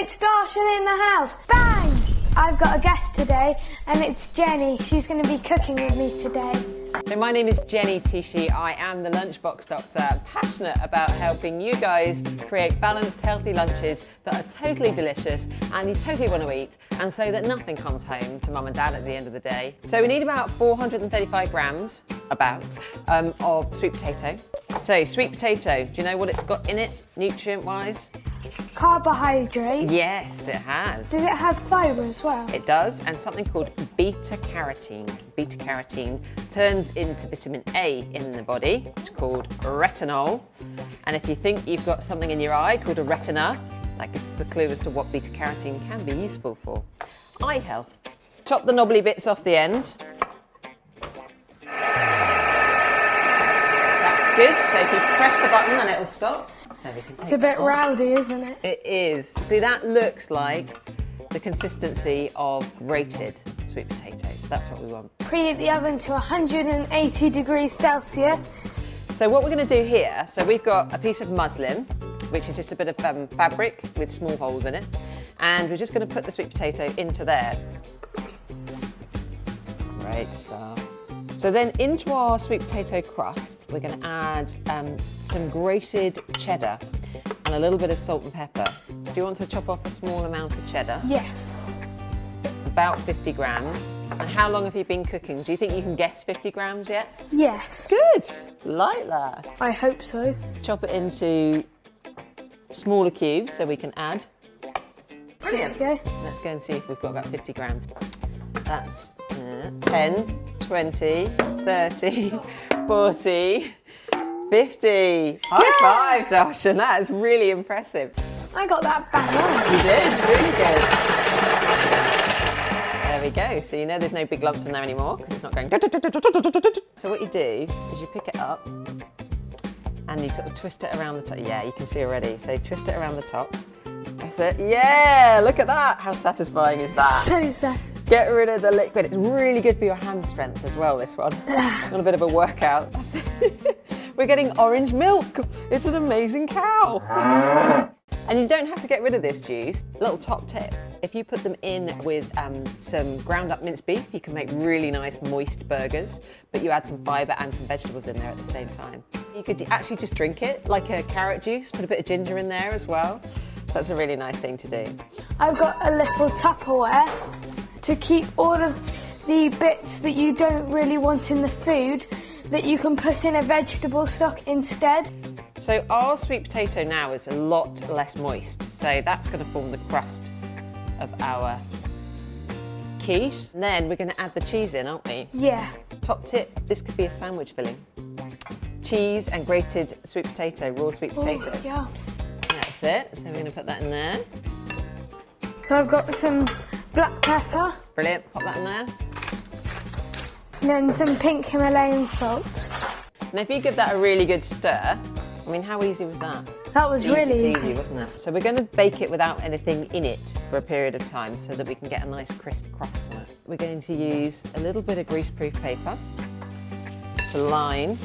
It's Darshan in the house. Bang! I've got a guest today, and it's Jenny. She's going to be cooking with me today. So my name is Jenny Tschiesche. I am the Lunchbox doctor, passionate about helping you guys create balanced, healthy lunches that are totally delicious and you totally want to eat, and so that nothing comes home to mum and dad at the end of the day. So we need about 435 grams, of sweet potato. So sweet potato, do you know what it's got in it, nutrient-wise? Carbohydrate. Yes, it has. Does it have fibre as well? It does, and something called beta-carotene. Beta-carotene turns into vitamin A in the body, which is called retinol. And if you think you've got something in your eye called a retina, that gives us a clue as to what beta-carotene can be useful for. Eye health. Chop the knobbly bits off the end. That's good, so if you press the button then it'll stop. So we can take It's a bit rowdy, isn't it? It is. See, that looks like the consistency of grated sweet potatoes. That's what we want. Preheat the oven to 180 degrees Celsius. So what we're going to do here, so we've got a piece of muslin, which is just a bit of fabric with small holes in it, and we're just going to put the sweet potato into there. Great stuff. So then into our sweet potato crust, we're going to add some grated cheddar and a little bit of salt and pepper. Do you want to chop off a small amount of cheddar? Yes. About 50 grams. And how long have you been cooking? Do you think you can guess 50 grams yet? Yes. Good, like that. I hope so. Chop it into smaller cubes so we can add. Brilliant. There we go. Let's go and see if we've got about 50 grams. That's 10, 20, 30, 40, 50. High five, Darshan. That is really impressive. I got that bang on. You did, really good. There we go. So you know there's no big lumps in there anymore because it's not going. So what you do is you pick it up and you sort of twist it around the top. Yeah, you can see already. So twist it around the top. That's it. Yeah, look at that. How satisfying is that? So sad. Get rid of the liquid. It's really good for your hand strength as well, this one. Got a bit of a workout. We're getting orange milk. It's an amazing cow. And you don't have to get rid of this juice. Little top tip. If you put them in with some ground up minced beef, you can make really nice moist burgers, but you add some fibre and some vegetables in there at the same time. You could actually just drink it like a carrot juice, put a bit of ginger in there as well. That's a really nice thing to do. I've got a little Tupperware to keep all of the bits that you don't really want in the food that you can put in a vegetable stock instead. So our sweet potato now is a lot less moist, so that's going to form the crust of our quiche. And then we're going to add the cheese in, aren't we? Yeah. Top tip, this could be a sandwich filling. Cheese and grated sweet potato, raw sweet potato. Oh, yeah. That's it, so we're going to put that in there. So I've got some black pepper. Brilliant, pop that in there. And then some pink Himalayan salt. And if you give that a really good stir, I mean, how easy was that? That was really easy, wasn't it? So we're going to bake it without anything in it for a period of time so that we can get a nice crisp crust on it. We're going to use a little bit of greaseproof paper to line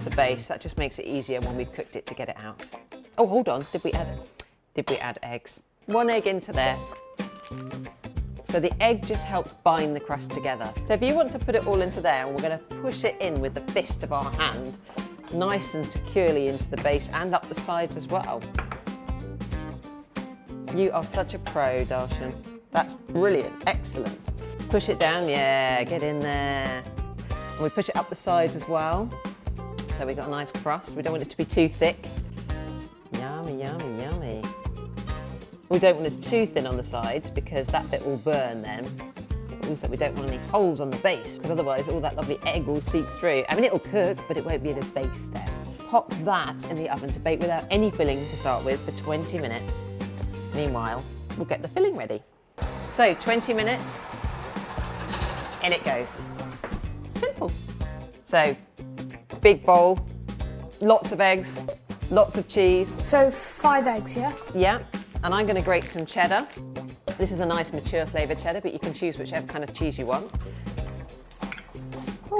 the base. That just makes it easier when we've cooked it to get it out. Oh, hold on, did we add eggs? 1 egg into there. So the egg just helps bind the crust together. So if you want to put it all into there, and we're going to push it in with the fist of our hand, nice and securely into the base and up the sides as well. You are such a pro, Darshan. That's brilliant, excellent. Push it down, yeah, get in there. And we push it up the sides as well. So we've got a nice crust. We don't want it to be too thick. Yummy, yummy, yummy. We don't want it too thin on the sides because that bit will burn then. Also, we don't want any holes on the base because otherwise all that lovely egg will seep through. I mean, it'll cook, but it won't be the base then. Pop that in the oven to bake without any filling to start with for 20 minutes. Meanwhile, we'll get the filling ready. So 20 minutes, in it goes. Simple. So, big bowl, lots of eggs, lots of cheese. So 5 eggs, yeah? Yeah. And I'm going to grate some cheddar. This is a nice mature flavoured cheddar, but you can choose whichever kind of cheese you want.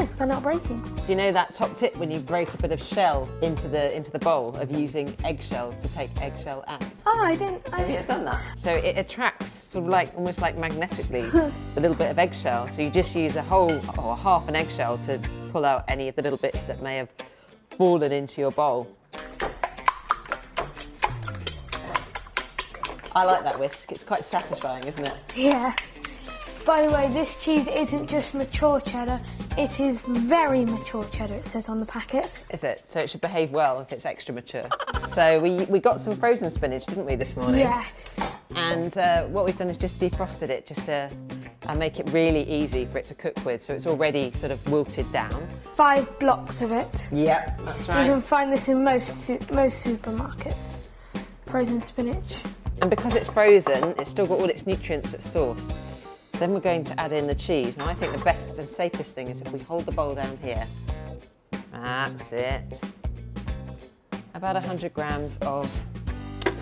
Oh, they're not breaking. Do you know that top tip when you break a bit of shell into the bowl of using eggshell to take eggshell out? Oh, I didn't. Have you done that? So it attracts sort of like almost like magnetically the little bit of eggshell. So you just use a whole or half an eggshell to pull out any of the little bits that may have fallen into your bowl. I like that whisk. It's quite satisfying, isn't it? Yeah. By the way, this cheese isn't just mature cheddar, it is very mature cheddar, it says on the packet. Is it? So it should behave well if it's extra mature. So we got some frozen spinach, didn't we, this morning? Yes. And what we've done is just defrosted it just to make it really easy for it to cook with. So it's already sort of wilted down. 5 blocks of it. Yep, that's right. You can find this in most supermarkets. Frozen spinach. And because it's frozen, it's still got all its nutrients at source. Then we're going to add in the cheese. Now I think the best and safest thing is if we hold the bowl down here. That's it. About 100 grams of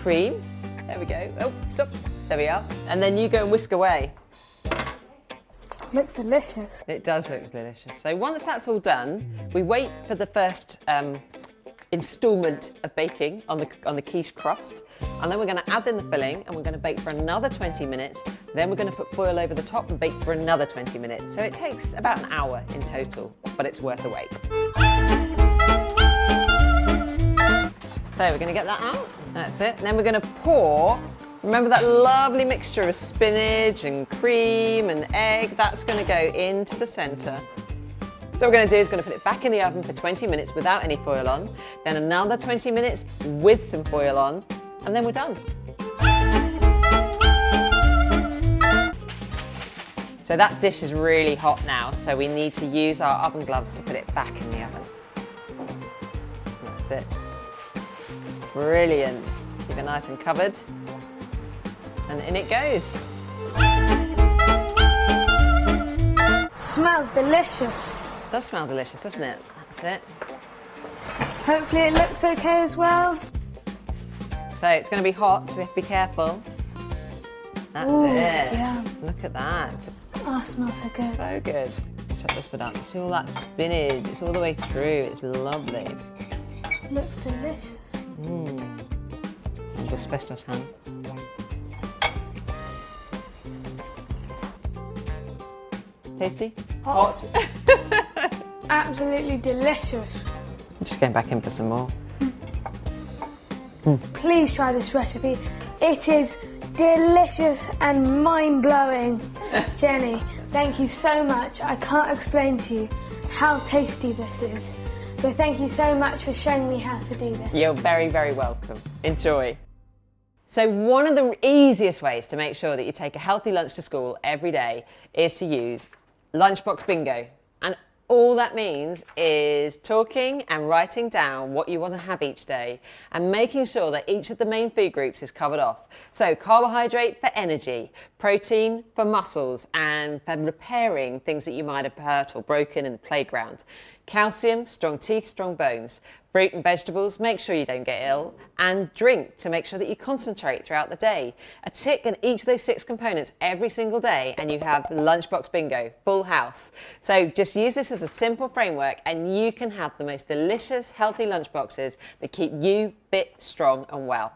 cream. There we go. Oh, stop. There we are. And then you go and whisk away. Looks delicious. It does look delicious. So once that's all done, we wait for the first instalment of baking on the quiche crust, and then we're going to add in the filling and we're going to bake for another 20 minutes. Then we're going to put foil over the top and bake for another 20 minutes. So it takes about an hour in total, but it's worth the wait. So we're going to get that out. That's it. And then we're going to pour. Remember that lovely mixture of spinach and cream and egg? That's going to go into the centre. So what we're going to do is going to put it back in the oven for 20 minutes without any foil on, then another 20 minutes with some foil on, and then we're done. So that dish is really hot now, so we need to use our oven gloves to put it back in the oven. That's it. Brilliant. Keep it nice and covered. And in it goes. Smells delicious. It does smell delicious, doesn't it? That's it. Hopefully it looks okay as well. So it's going to be hot, so we have to be careful. That's Ooh, it. Yeah. Look at that. Oh, it smells so good. So good. Shut this bit up. You see all that spinach? It's all the way through. It's lovely. It looks delicious. Algo special, Han. Tasty? Hot. Absolutely delicious. I'm just going back in for some more. Please try this recipe. It is delicious and mind-blowing. Jenny, thank you so much. I can't explain to you how tasty this is. So thank you so much for showing me how to do this. You're very, very welcome. Enjoy. So one of the easiest ways to make sure that you take a healthy lunch to school every day is to use Lunchbox Bingo. And all that means is talking and writing down what you want to have each day and making sure that each of the main food groups is covered off. So carbohydrate for energy, protein for muscles and for repairing things that you might have hurt or broken in the playground. Calcium, strong teeth, strong bones. Fruit and vegetables, make sure you don't get ill. And drink to make sure that you concentrate throughout the day. A tick in each of those 6 components every single day and you have Lunchbox Bingo, full house. So just use this as a simple framework and you can have the most delicious, healthy lunchboxes that keep you fit, strong and well.